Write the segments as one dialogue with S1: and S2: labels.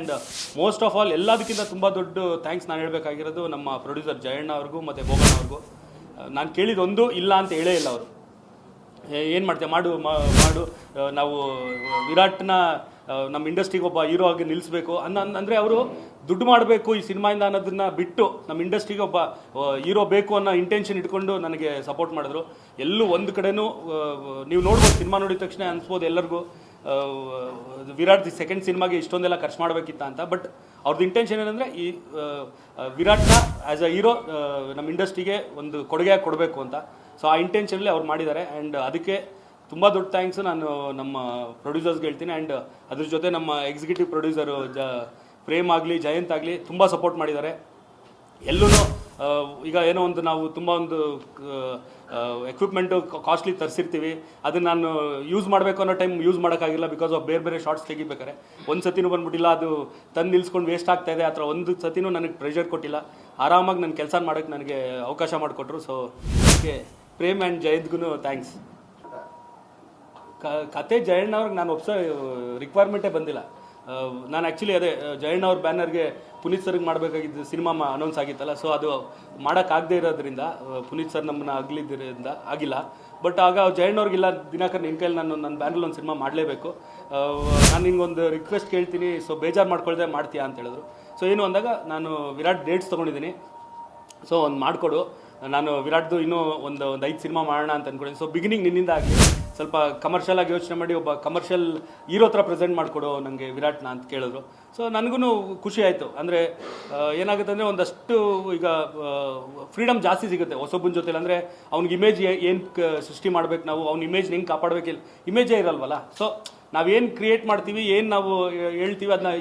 S1: And most of all ಎಲ್ಲದಕ್ಕಿಂತ ತುಂಬ ದೊಡ್ಡ ಥ್ಯಾಂಕ್ಸ್ ನಾನು ಹೇಳಬೇಕಾಗಿರೋದು ನಮ್ಮ ಪ್ರೊಡ್ಯೂಸರ್ ಜಯಣ್ಣ ಅವ್ರಿಗೂ ಮತ್ತು ಬೋಗಣ್ಣ ಅವ್ರಿಗೂ. ನಾನು ಕೇಳಿದೊಂದು ಇಲ್ಲ ಅಂತ ಹೇಳೇ ಇಲ್ಲ ಅವರು. ಏನು ಮಾಡ್ತೀಯ ಮಾಡು ನಾವು ವಿರಾಟ್ನ ನಮ್ಮ ಇಂಡಸ್ಟ್ರಿಗೆ ಒಬ್ಬ ಹೀರೋ ಆಗಿ ನಿಲ್ಲಿಸಬೇಕು ಅಂದರೆ ಅವರು ದುಡ್ಡು ಮಾಡಬೇಕು ಈ ಸಿನಿಮಾಯಿಂದ ಅನ್ನೋದನ್ನ ಬಿಟ್ಟು ನಮ್ಮ ಇಂಡಸ್ಟ್ರಿಗೆ ಒಬ್ಬ ಹೀರೋ ಬೇಕು ಅನ್ನೋ ಇಂಟೆನ್ಷನ್ ಇಟ್ಕೊಂಡು ನನಗೆ ಸಪೋರ್ಟ್ ಮಾಡಿದ್ರು. ಎಲ್ಲೂ ಒಂದು ಕಡೆನೂ ನೀವು ನೋಡ್ಬೋದು, ಸಿನಿಮಾ ನೋಡಿದ ತಕ್ಷಣ ಅನ್ಸ್ಬೋದು ಎಲ್ಲರಿಗೂ ವಿರಾಟ್ ಸೆಕೆಂಡ್ ಸಿನಿಮಾಗೆ ಇಷ್ಟೊಂದೆಲ್ಲ ಖರ್ಚು ಮಾಡಬೇಕಿತ್ತ ಅಂತ. ಬಟ್ ಅವ್ರದ್ದು ಇಂಟೆನ್ಷನ್ ಏನಂದರೆ ಈ ವಿರಾಟ್ನ ಆ್ಯಸ್ ಅ ಹೀರೋ ನಮ್ಮ ಇಂಡಸ್ಟ್ರಿಗೆ ಒಂದು ಕೊಡುಗೆಯಾಗಿ ಕೊಡಬೇಕು ಅಂತ. ಸೊ ಆ ಇಂಟೆನ್ಷನಲ್ಲಿ ಅವ್ರು ಮಾಡಿದ್ದಾರೆ. ಆ್ಯಂಡ್ ಅದಕ್ಕೆ ತುಂಬ ದೊಡ್ಡ ಥ್ಯಾಂಕ್ಸು ನಾನು ನಮ್ಮ ಪ್ರೊಡ್ಯೂಸರ್ಸ್ಗೆ ಹೇಳ್ತೀನಿ. ಆ್ಯಂಡ್ ಅದ್ರ ಜೊತೆ ನಮ್ಮ ಎಕ್ಸಿಕ್ಯೂಟಿವ್ ಪ್ರೊಡ್ಯೂಸರು ಪ್ರೇಮ್ ಆಗಲಿ ಜಯಂತ್ ಆಗಲಿ ತುಂಬ ಸಪೋರ್ಟ್ ಮಾಡಿದ್ದಾರೆ. ಎಲ್ಲೂ ಈಗ ಏನೋ ಒಂದು ನಾವು ತುಂಬ ಒಂದು ಎಕ್ವಿಪ್ಮೆಂಟು ಕಾಸ್ಟ್ಲಿ ತರಿಸಿರ್ತೀವಿ, ಅದನ್ನು ನಾನು ಯೂಸ್ ಮಾಡಬೇಕು ಅನ್ನೋ ಟೈಮ್ ಯೂಸ್ ಮಾಡೋಕ್ಕಾಗಿಲ್ಲ ಬಿಕಾಸ್ ಆಫ್ ಬೇರೆ ಶಾರ್ಟ್ಸ್ ತೆಗಿಬೇಕಾರೆ. ಒಂದು ಸತಿನೂ ಬಂದ್ಬಿಟ್ಟಿಲ್ಲ, ಅದು ತಂದು ನಿಲ್ಸ್ಕೊಂಡು ವೇಸ್ಟ್ ಆಗ್ತಾಯಿದೆ. ಆ ಥರ ಒಂದು ಸತಿನೂ ನನಗೆ ಪ್ರೆಷರ್ ಕೊಟ್ಟಿಲ್ಲ. ಆರಾಮಾಗಿ ನನ್ನ ಕೆಲಸ ಮಾಡೋಕ್ಕೆ ನನಗೆ ಅವಕಾಶ ಮಾಡಿಕೊಟ್ರು. ಸೊ ಅದಕ್ಕೆ ಪ್ರೇಮ್ ಆ್ಯಂಡ್ ಜಯಂತ್ಗೂ ಥ್ಯಾಂಕ್ಸ್. ಕತೆ ಜಯಣ್ಣ ಅವ್ರಿಗೆ ನಾನು ರಿಕ್ವೈರ್ಮೆಂಟೇ ಬಂದಿಲ್ಲ. ನಾನು ಆ್ಯಕ್ಚುಲಿ ಅದೇ ಜಯಣ್ಣ ಅವ್ರ ಬ್ಯಾನರ್ಗೆ ಪುನೀತ್ ಸರ್ಗೆ ಮಾಡಬೇಕಾಗಿದ್ದು ಸಿನಿಮಾ ಅನೌನ್ಸ್ ಆಗಿತ್ತಲ್ಲ. ಸೊ ಅದು ಮಾಡೋಕ್ಕಾಗದೇ ಇರೋದ್ರಿಂದ ಪುನೀತ್ ಸರ್ ನಮ್ಮನ್ನ ಆಗಲಿದ್ದರಿಂದ ಆಗಿಲ್ಲ. ಬಟ್ ಆಗ ಜಯಣ್ಣ ಅವ್ರಿಗಿಲ್ಲ, ದಿನಾಕರ್ ನಿನ್ನ ಕೈಲಿ ನಾನು ನನ್ನ ಬ್ಯಾನರ್ಲಿ ಒಂದು ಸಿನಿಮಾ ಮಾಡಲೇಬೇಕು, ನಾನು ಹಿಂಗೊಂದು ರಿಕ್ವೆಸ್ಟ್ ಕೇಳ್ತೀನಿ, ಸೊ ಬೇಜಾರು ಮಾಡ್ಕೊಳ್ದೆ ಮಾಡ್ತೀಯಾ ಅಂತ ಹೇಳಿದ್ರು. ಸೊ ಏನು ಅಂದಾಗ ನಾನು ವಿರಾಟ್ ಡೇಟ್ಸ್ ತೊಗೊಂಡಿದ್ದೀನಿ, ಸೊ ಒಂದು ಮಾಡಿಕೊಡು, ನಾನು ವಿರಾಟ್ದು ಇನ್ನೂ ಒಂದು 5 ಸಿನಿಮಾ ಮಾಡೋಣ ಅಂತ ಅಂದ್ಕೊಂಡಿದ್ದೀನಿ. ಸೊ ಬಿಗಿನಿಂಗ್ ನಿನ್ನಿಂದ ಆಗಲಿ ಸ್ವಲ್ಪ ಕಮರ್ಷಿಯಲ್ ಆಗಿ ಯೋಚನೆ ಮಾಡಿ ಒಬ್ಬ ಕಮರ್ಷಿಯಲ್ ಹೀರೋ ಥರ ಪ್ರೆಸೆಂಟ್ ಮಾಡಿಕೊಡು ನನಗೆ ವಿರಾಟ್ನ ಅಂತ ಕೇಳಿದ್ರು. ಸೊ ನನಗೂ ಖುಷಿ ಆಯಿತು. ಅಂದರೆ ಏನಾಗುತ್ತೆ ಅಂದರೆ ಒಂದಷ್ಟು ಈಗ ಫ್ರೀಡಮ್ ಜಾಸ್ತಿ ಸಿಗುತ್ತೆ ಹೊಸೊಬ್ಬನ ಜೊತೆಲಿ. ಅಂದರೆ ಅವ್ನಿಗೆ ಇಮೇಜ್ ಏನು ಸೃಷ್ಟಿ ಮಾಡ್ಬೇಕು, ನಾವು ಅವ್ನ ಇಮೇಜ್ ಹೆಂಗೆ ಕಾಪಾಡಬೇಕಿಲ್ಲ, ಇಮೇಜೇ ಇರಲ್ವಲ್ಲ. ಸೊ ನಾವೇನು ಕ್ರಿಯೇಟ್ ಮಾಡ್ತೀವಿ, ಏನು ನಾವು ಹೇಳ್ತೀವಿ, ಅದನ್ನ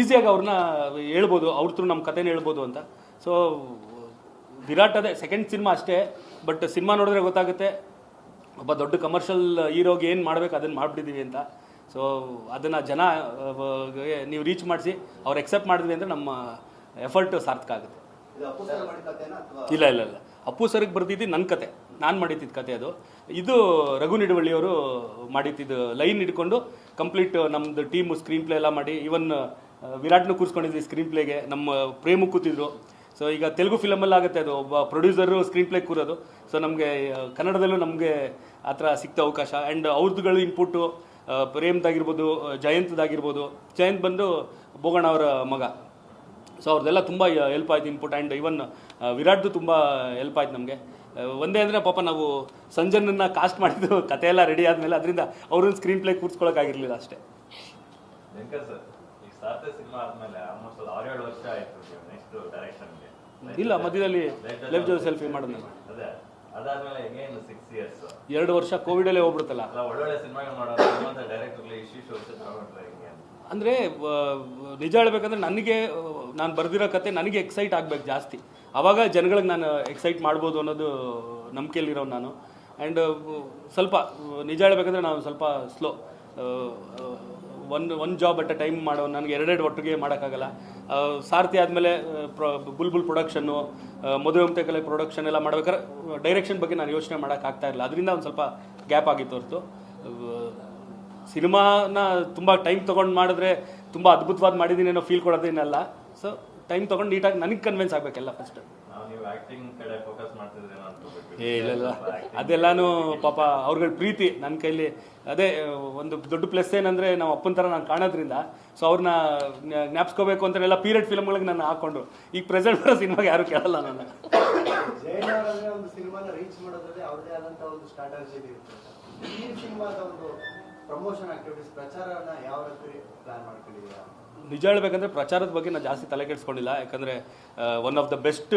S1: ಈಸಿಯಾಗಿ ಅವ್ರನ್ನ ಹೇಳ್ಬೋದು, ಅವ್ರ ಥ್ರೂ ನಮ್ಮ ಕಥೆನ ಹೇಳ್ಬೋದು ಅಂತ. ಸೊ ವಿರಾಟ್ ಅದೇ ಸೆಕೆಂಡ್ ಸಿನಿಮಾ ಅಷ್ಟೇ, ಬಟ್ ಸಿನಿಮಾ ನೋಡಿದ್ರೆ ಗೊತ್ತಾಗುತ್ತೆ ಒಬ್ಬ ದೊಡ್ಡ ಕಮರ್ಷಿಯಲ್ ಹೀರೋಗೆ ಏನು ಮಾಡಬೇಕು ಅದನ್ನು ಮಾಡಿಬಿಟ್ಟಿದ್ದೀವಿ ಅಂತ. ಸೊ ಅದನ್ನು ಜನ ನೀವು ರೀಚ್ ಮಾಡಿಸಿ ಅವ್ರು ಎಕ್ಸೆಪ್ಟ್ ಮಾಡಿದ್ವಿ ಅಂದರೆ ನಮ್ಮ ಎಫರ್ಟ್ ಸಾರ್ಥಕ ಆಗುತ್ತೆ. ಇಲ್ಲ ಇಲ್ಲ ಇಲ್ಲ, ಅಪ್ಪು ಸರ್ಗೆ ಬರ್ತಿದ್ದು ನನ್ನ ಕತೆ, ನಾನು ಮಾಡಿದ್ದಿದ್ದು ಕತೆ ಅದು. ಇದು ರಘು ನಿಡುವಳ್ಳಿಯವರು ಮಾಡಿದ್ದು ಲೈನ್ ಹಿಡ್ಕೊಂಡು ಕಂಪ್ಲೀಟ್ ನಮ್ಮದು ಟೀಮು ಸ್ಕ್ರೀನ್ ಪ್ಲೇ ಎಲ್ಲ ಮಾಡಿ, ಈವನ್ ವಿರಾಟ್ನೂ ಕೂರಿಸ್ಕೊಂಡಿದ್ವಿ ಸ್ಕ್ರೀನ್ ಪ್ಲೇಗೆ, ನಮ್ಮ ಪ್ರೇಮು ಕೂತಿದ್ರು. ಸೊ ಈಗ ತೆಲುಗು ಫಿಲಮಲ್ಲಿ ಆಗುತ್ತೆ ಅದು, ಒಬ್ಬ ಪ್ರೊಡ್ಯೂಸರು ಸ್ಕ್ರೀನ್ ಪ್ಲೇ ಕೂರೋದು. ಸೊ ನಮಗೆ ಕನ್ನಡದಲ್ಲೂ ನಮಗೆ ಆ ಥರ ಸಿಕ್ತ ಅವಕಾಶ. ಆ್ಯಂಡ್ ಅವ್ರದ್ದುಗಳು ಇನ್ಪುಟ್ಟು ಪ್ರೇಮ್ದಾಗಿರ್ಬೋದು, ಜಯಂತ್ದಾಗಿರ್ಬೋದು. ಜಯಂತ್ ಬಂದು ಬೋಗಣ್ಣ ಅವರ ಮಗ. ಸೊ ಅವ್ರದ್ದೆಲ್ಲ ತುಂಬ ಹೆಲ್ಪ್ ಆಯ್ತು ಇನ್ಪುಟ್. ಆ್ಯಂಡ್ ಇವನ್ ವಿರಾಟ್ದು ತುಂಬ ಹೆಲ್ಪ್ ಆಯ್ತು ನಮಗೆ. ಒಂದೇ ಅಂದರೆ ಪಾಪ ನಾವು ಸಂಜನನ್ನು ಕಾಸ್ಟ್ ಮಾಡಿದ್ದು ಕತೆ ಎಲ್ಲ ರೆಡಿ ಆದಮೇಲೆ, ಅದರಿಂದ ಅವ್ರನ್ನ ಸ್ಕ್ರೀನ್ ಪ್ಲೇ ಕೂರಿಸ್ಕೊಳ್ಳೋಕ್ಕಾಗಿರಲಿಲ್ಲ ಅಷ್ಟೇ. ಇಲ್ಲ, ಮಧ್ಯದಲ್ಲಿ ಲೈಫ್ ಜೊತೆ ಸೆಲ್ಫಿ ಮಾಡೋದು 2 ವರ್ಷ ಕೋವಿಡಲ್ಲೇ ಹೋಗ್ಬಿಡುತ್ತಲ್ಲ. ಅಂದರೆ ನಿಜ ಹೇಳ್ಬೇಕಂದ್ರೆ ನನಗೆ ನಾನು ಬರೆದಿರೋ ಕತೆ ನನಗೆ ಎಕ್ಸೈಟ್ ಆಗಬೇಕು ಜಾಸ್ತಿ, ಆವಾಗ ಜನಗಳಿಗೆ ನಾನು ಎಕ್ಸೈಟ್ ಮಾಡ್ಬೋದು ಅನ್ನೋದು ನಂಬಿಕೆಯಲ್ಲಿರೋ ನಾನು. ಆ್ಯಂಡ್ ಸ್ವಲ್ಪ ನಿಜ ಹೇಳ್ಬೇಕಂದ್ರೆ ನಾನು ಸ್ವಲ್ಪ ಸ್ಲೋ, ಒಂದು ಜಾಬ್ ಅಟ್ ಅ ಟೈಮ್ ಮಾಡೋ, ನನಗೆ 2 ಒಟ್ಟಿಗೆ ಮಾಡೋಕ್ಕಾಗಲ್ಲ. ಸಾರ್ಥಿ ಆದಮೇಲೆ ಬುಲ್ಬುಲ್ ಪ್ರೊಡಕ್ಷನ್ನು, ಮದುವೆ ಕಲೆ ಪ್ರೊಡಕ್ಷನ್ ಎಲ್ಲ ಮಾಡ್ಬೇಕಾದ್ರೆ ಡೈರೆಕ್ಷನ್ ಬಗ್ಗೆ ನಾನು ಯೋಚನೆ ಮಾಡೋಕ್ಕಾಗ್ತಾ ಇರಲಿಲ್ಲ. ಅದರಿಂದ ಒಂದು ಸ್ವಲ್ಪ ಗ್ಯಾಪ್ ಆಗಿತ್ತು ಹೊರತು ಸಿನಿಮಾನ ತುಂಬ ಟೈಮ್ ತೊಗೊಂಡು ಮಾಡಿದ್ರೆ ತುಂಬ ಅದ್ಭುತವಾದ ಮಾಡಿದ್ದೀನಿ ಅನ್ನೋ ಫೀಲ್ ಕೊಡೋದೇನಲ್ಲ. ಸೊ ಟೈಮ್ ತೊಗೊಂಡು ನೀಟಾಗಿ ನನಗೆ ಕನ್ವಿನ್ಸ್ ಆಗಬೇಕೆಲ್ಲ ಫಸ್ಟ್. ಇಲ್ಲ ಅದೆಲ್ಲಾನು ಪಾಪ ಅವ್ರಗಳ ಪ್ರೀತಿ ನನ್ನ ಕೈಲಿ. ಅದೇ ಒಂದು ದೊಡ್ಡ ಪ್ಲಸ್ ಏನಂದರೆ ನಾವು ಅಪ್ಪನ ಥರ ನಾನು ಕಾಣೋದ್ರಿಂದ, ಸೊ ಅವ್ರನ್ನ ಜ್ಞಾಪಿಸ್ಕೋಬೇಕು ಅಂತೆಲ್ಲ ಪೀರಿಯಡ್ ಫಿಲ್ಮ್ಗಳಿಗೆ ನಾನು ಹಾಕ್ಕೊಂಡು, ಈಗ ಪ್ರೆಸೆಂಟ್ ಬರೋ ಸಿನಿಮಾಗೆ ಯಾರು ಕೇಳಲ್ಲ ನಾನು. ನಿಜ ಹೇಳ್ಬೇಕಂದ್ರೆ ಪ್ರಚಾರದ ಬಗ್ಗೆ ನಾನು ಜಾಸ್ತಿ ತಲೆ ಕೆಡಿಸ್ಕೊಂಡಿಲ್ಲ. ಯಾಕಂದರೆ one of the best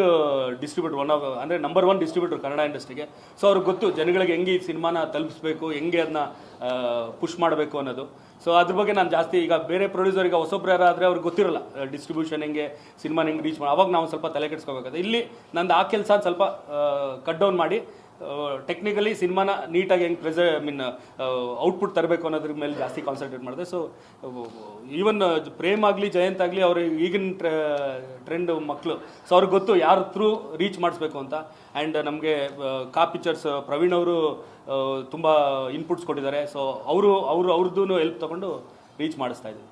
S1: distributor, ಅಂದರೆ ನಂಬರ್ 1 ಡಿಸ್ಟ್ರಿಬ್ಯೂಟರ್ ಕನ್ನಡ ಇಂಡಸ್ಟ್ರಿಗೆ. ಸೊ ಅವ್ರಿಗೆ ಗೊತ್ತು ಜನಗಳಿಗೆ ಹೆಂಗೆ ಈ ಸಿನಿಮಾನ ತಲುಪಿಸ್ಬೇಕು, ಹೆಂಗೆ ಅದನ್ನ ಪುಷ್ ಮಾಡಬೇಕು ಅನ್ನೋದು. ಸೊ ಅದ್ರ ಬಗ್ಗೆ ನಾನು ಜಾಸ್ತಿ, ಈಗ ಬೇರೆ ಪ್ರೊಡ್ಯೂಸರ್ಗೆ ಹೊಸೊಬ್ರು ಯಾರಾದರೆ ಅವ್ರಿಗೆ ಗೊತ್ತಿರಲ್ಲ ಡಿಸ್ಟ್ರಿಬ್ಯೂಷನ್ ಹೆಂಗೆ, ಸಿನಿಮಾನ ಹೆಂಗೆ ರೀಚ್ ಮಾಡಿ, ಅವಾಗ ನಾವು ಸ್ವಲ್ಪ ತಲೆ ಕೆಡಿಸ್ಕೋಬೇಕಾದ್ರೆ. ಇಲ್ಲಿ ನಂದು ಆ ಕೆಲಸ ಸ್ವಲ್ಪ ಕಟ್ ಡೌನ್ ಮಾಡಿ ಟೆಕ್ನಿಕಲಿ ಸಿನಿಮಾನ ನೀಟಾಗಿ ಹೆಂಗೆ ಔಟ್ಪುಟ್ ತರಬೇಕು ಅನ್ನೋದ್ರ ಮೇಲೆ ಜಾಸ್ತಿ ಕಾನ್ಸಂಟ್ರೇಟ್ ಮಾಡಿದೆ. ಸೊ ಈವನ್ ಪ್ರೇಮ್ ಆಗಲಿ ಜಯಂತ್ ಆಗಲಿ ಅವ್ರ ಈಗಿನ ಟ್ರೆಂಡ್ ಮಕ್ಕಳು. ಸೊ ಅವ್ರಿಗೆ ಗೊತ್ತು ಯಾರ ಥ್ರೂ ರೀಚ್ ಮಾಡಿಸ್ಬೇಕು ಅಂತ. ಆ್ಯಂಡ್ ನಮಗೆ ಕಾ ಪಿಕ್ಚರ್ಸ್ ಪ್ರವೀಣ್ ಅವರು ತುಂಬ ಇನ್ಪುಟ್ಸ್ ಕೊಟ್ಟಿದ್ದಾರೆ. ಸೊ ಅವ್ರದ್ದು ಹೆಲ್ಪ್ ತೊಗೊಂಡು ರೀಚ್ ಮಾಡಿಸ್ತಾ ಇದ್ದೀವಿ.